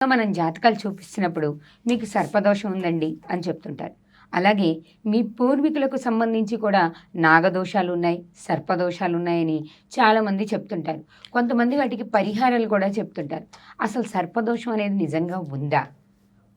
మనం జాతకాలు చూపిస్తున్నప్పుడు మీకు సర్పదోషం ఉందండి అని చెప్తుంటారు. అలాగే మీ పూర్వీకులకు సంబంధించి కూడా నాగదోషాలు ఉన్నాయి, సర్పదోషాలు ఉన్నాయని చాలామంది చెప్తుంటారు. కొంతమంది వాటికి పరిహారాలు కూడా చెప్తుంటారు. అసలు సర్పదోషం అనేది నిజంగా ఉందా?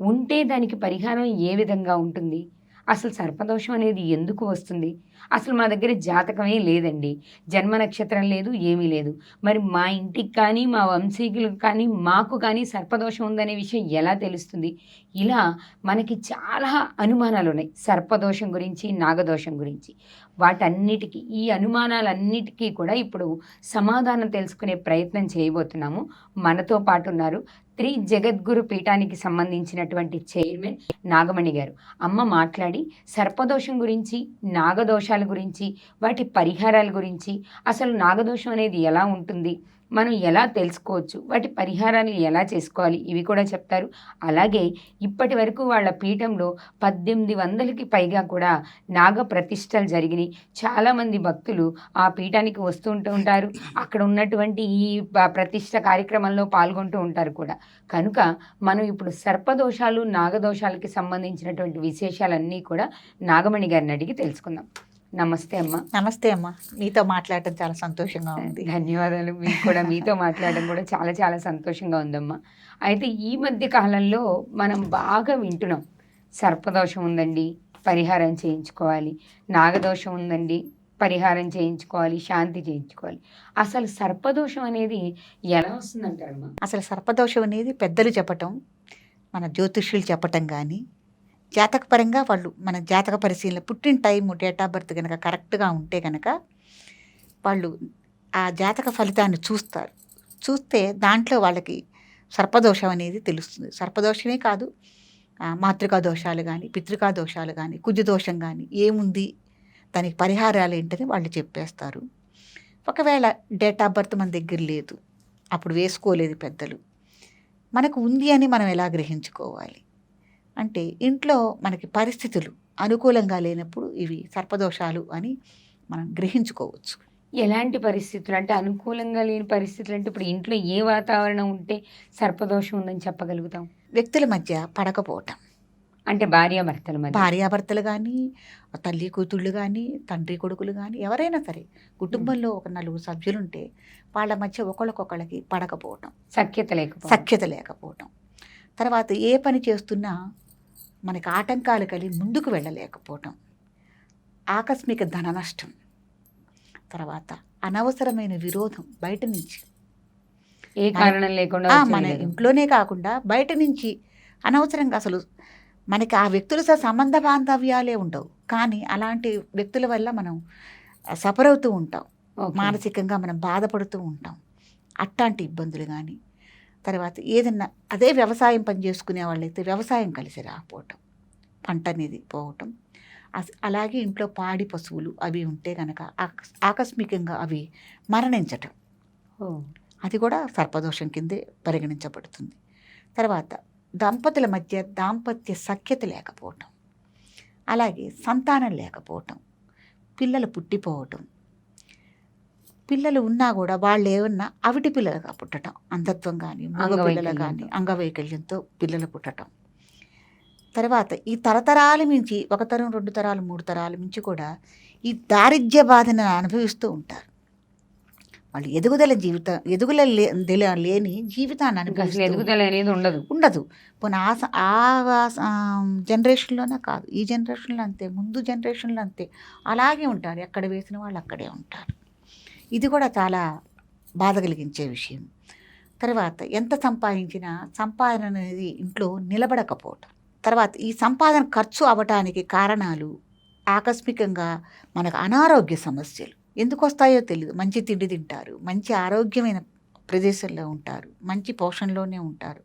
ఉంటే దానికి పరిహారం ఏ విధంగా ఉంటుంది? అసలు సర్పదోషం అనేది ఎందుకు వస్తుంది? అసలు మా దగ్గర జాతకమే లేదండి. జన్మ నక్షత్రం లేదు, ఏమీ లేదు. మరి మా ఇంటికి కానీ, మా వంశీకులకు కానీ, మాకు కానీ సర్పదోషం ఉందనే విషయం ఎలా తెలుస్తుంది? ఇలా మనకి చాలా అనుమానాలున్నాయి. సర్పదోషం గురించి, నాగదోషం గురించి. వాటన్నిటికి ఈ అనుమానాలన్నిటికీ కూడా ఇప్పుడు సమాధానం తెలుసుకునే ప్రయత్నం చేయబోతున్నాము. మనతో పాటున్నారు జగద్గురు పీఠానికి సంబంధించినటువంటి చైర్మన్ నాగమణి గారు. అమ్మ మాట్లాడి సర్పదోషం గురించి, నాగదోషాల గురించి, వాటి పరిహారాల గురించి, అసలు నాగదోషం అనేది ఎలా ఉంటుంది, మనం ఎలా తెలుసుకోవచ్చు, వాటి పరిహారాలు ఎలా చేసుకోవాలి, ఇవి కూడా చెప్తారు. అలాగే ఇప్పటి వరకు వాళ్ళ పీఠంలో 1800కి పైగా కూడా నాగ ప్రతిష్టలు జరిగినాయి. చాలామంది భక్తులు ఆ పీఠానికి వస్తూ ఉంటారు. అక్కడ ఉన్నటువంటి ఈ ప్రతిష్ట కార్యక్రమంలో పాల్గొంటూ ఉంటారు కూడా. కనుక మనం ఇప్పుడు సర్పదోషాలు, నాగదోషాలకి సంబంధించినటువంటి విశేషాలన్నీ కూడా నాగమణి గారిని అడిగి తెలుసుకుందాం. నమస్తే అమ్మ. నమస్తే అమ్మ, మీతో మాట్లాడటం చాలా సంతోషంగా ఉంది. ధన్యవాదాలు. మీకు కూడా మీతో మాట్లాడడం కూడా చాలా చాలా సంతోషంగా ఉందమ్మా. అయితే ఈ మధ్య కాలంలో మనం బాగా వింటున్నాం, సర్పదోషం ఉందండి, పరిహారం చేయించుకోవాలి, నాగదోషం ఉందండి, పరిహారం చేయించుకోవాలి, శాంతి చేయించుకోవాలి. అసలు సర్పదోషం అనేది ఎలా వస్తుందంటారమ్మా? అసలు సర్పదోషం అనేది పెద్దలు చెప్పటం, మన జ్యోతిష్యులు చెప్పటం కానీ, జాతకపరంగా వాళ్ళు మన జాతక పరిశీలన, పుట్టిన టైము, డేట్ ఆఫ్ బర్త్ కనుక కరెక్ట్గా ఉంటే కనుక వాళ్ళు ఆ జాతక ఫలితాన్ని చూస్తారు. చూస్తే దాంట్లో వాళ్ళకి సర్పదోషం అనేది తెలుస్తుంది. సర్పదోషమే కాదు, మాతృకా దోషాలు కానీ, పితృకా దోషాలు కానీ, కుజదోషం కానీ ఏముంది, దానికి పరిహారాలు ఏంటని వాళ్ళు చెప్పేస్తారు. ఒకవేళ డేట్ ఆఫ్ బర్త్ మన దగ్గర లేదు, అప్పుడు వేసుకోలేదు పెద్దలు, మనకు ఉంది అని మనం ఎలా గ్రహించుకోవాలి అంటే, ఇంట్లో మనకి పరిస్థితులు అనుకూలంగా లేనప్పుడు ఇవి సర్పదోషాలు అని మనం గ్రహించుకోవచ్చు. ఎలాంటి పరిస్థితులు అంటే, అనుకూలంగా లేని పరిస్థితులు అంటే ఇప్పుడు ఇంట్లో ఏ వాతావరణం ఉంటే సర్పదోషం ఉందని చెప్పగలుగుతాం? వ్యక్తుల మధ్య పడకపోవటం, అంటే భార్యాభర్తల మధ్య, భార్యాభర్తలు కానీ, తల్లి కూతుళ్ళు కానీ, తండ్రి కొడుకులు కానీ, ఎవరైనా సరే కుటుంబంలో ఒక 4 సభ్యులుంటే వాళ్ళ మధ్య ఒకళ్ళకొకళ్ళకి పడకపోవటం, సఖ్యత లేకపోవటం. తర్వాత ఏ పని చేస్తున్నా మనకి ఆటంకాలు కలిగి ముందుకు వెళ్ళలేకపోవటం, ఆకస్మిక ధన నష్టం, తర్వాత అనవసరమైన విరోధం బయట నుంచి, ఏ కారణం లేకుండా మన ఇంట్లోనే కాకుండా బయట నుంచి అనవసరంగా, అసలు మనకి ఆ వ్యక్తులతో సంబంధ బాంధవ్యాలే ఉండవు, కానీ అలాంటి వ్యక్తుల వల్ల మనం సఫర్ అవుతూ ఉంటాం, మానసికంగా మనం బాధపడుతూ ఉంటాం. అట్లాంటి ఇబ్బందులు కానీ, తర్వాత ఏదన్నా అదే వ్యవసాయం పని చేసుకునే వాళ్ళైతే వ్యవసాయం కలిసి రాకపోవటం, పంట అనేది పోవటం, అలాగే ఇంట్లో పాడి పశువులు అవి ఉంటే కనుక ఆకస్మికంగా అవి మరణించటం, అది కూడా సర్పదోషం కిందే పరిగణించబడుతుంది. తర్వాత దంపతుల మధ్య దాంపత్య సఖ్యత లేకపోవటం, అలాగే సంతానం లేకపోవటం, పిల్లలు పుట్టిపోవటం, పిల్లలు ఉన్నా కూడా వాళ్ళు ఏమన్నా అవిటి పిల్లలుగా పుట్టడం, అంధత్వం కానీ, మగ పిల్లలు కానీ, అంగవైకల్యంతో పిల్లలు పుట్టడం. తర్వాత ఈ తరతరాల మించి, 1 తరం 2 తరాలు 3 తరాల మించి కూడా ఈ దారిద్ర్య బాధను అనుభవిస్తూ ఉంటారు. వాళ్ళు ఎదుగుదల లేని జీవితాన్ని అనుభవిస్తారు. ఎదుగుదల అనేది ఉండదు. పోనీ ఆ జనరేషన్లోనే కాదు, ఈ జనరేషన్లో అంతే, ముందు జనరేషన్లో అంతే, అలాగే ఉంటారు. ఎక్కడ వేసిన వాళ్ళు అక్కడే ఉంటారు. ఇది కూడా చాలా బాధ కలిగించే విషయం. తర్వాత ఎంత సంపాదించినా సంపాదన అనేది ఇంట్లో నిలబడకపోవటం. తర్వాత ఈ సంపాదన ఖర్చు అవ్వటానికి కారణాలు ఆకస్మికంగా మనకు అనారోగ్య సమస్యలు ఎందుకు వస్తాయో తెలియదు. మంచి తిండి తింటారు, మంచి ఆరోగ్యమైన ప్రదేశంలో ఉంటారు, మంచి పోషణలోనే ఉంటారు,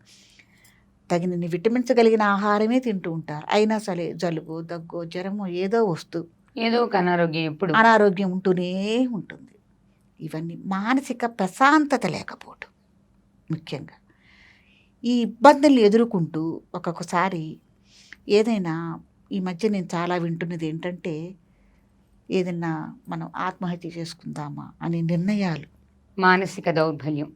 తగినన్ని విటమిన్స్ కలిగిన ఆహారమే తింటూ ఉంటారు, అయినా సరే జలుబు, దగ్గు, జ్వరము ఏదో ఏదో ఒక అనారోగ్యం ఉంటూనే ఉంటుంది. ఇవన్నీ మానసిక ప్రశాంతత లేకపోవటం ముఖ్యంగా. ఈ ఇబ్బందుల్ని ఎదుర్కొంటూ ఒక్కొక్కసారి ఏదైనా, ఈ మధ్య నేను చాలా వింటున్నది ఏంటంటే, ఏదైనా మనం ఆత్మహత్య చేసుకుందామా అనే నిర్ణయాలు, మానసిక దౌర్బల్యం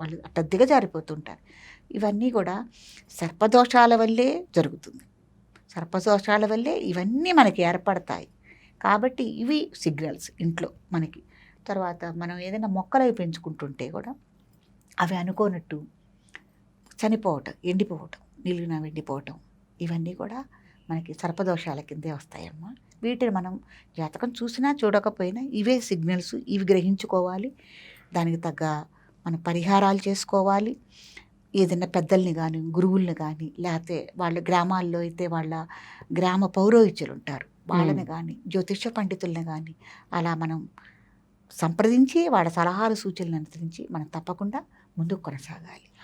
వాళ్ళు అట్లా దిగజారిపోతుంటారు. ఇవన్నీ కూడా సర్పదోషాల వల్లే జరుగుతుంది. సర్పదోషాల వల్లే ఇవన్నీ మనకి ఏర్పడతాయి. కాబట్టి ఇవి సిగ్నల్స్ ఇంట్లో మనకి. తర్వాత మనం ఏదైనా మొక్కలు అవి పెంచుకుంటుంటే కూడా అవి అనుకోనట్టు చనిపోవటం, ఎండిపోవటం, నిలువున ఎండిపోవటం, ఇవన్నీ కూడా మనకి సర్పదోషాల కిందే వస్తాయమ్మా. వీటిని మనం జాతకం చూసినా చూడకపోయినా ఇవే సిగ్నల్స్, ఇవి గ్రహించుకోవాలి. దానికి తగ్గ మనం పరిహారాలు చేసుకోవాలి. ఏదైనా పెద్దల్ని కానీ, గురువుల్ని కానీ, లేకపోతే వాళ్ళ గ్రామాల్లో అయితే వాళ్ళ గ్రామ పౌరోహిత్యులు ఉంటారు, వాళ్ళని కానీ, జ్యోతిష పండితుల్ని కానీ అలా మనం సంప్రదించి వాళ్ళ సలహాలు సూచనలు అనుసరించి మనం తప్పకుండా ముందుకు కొనసాగాలి.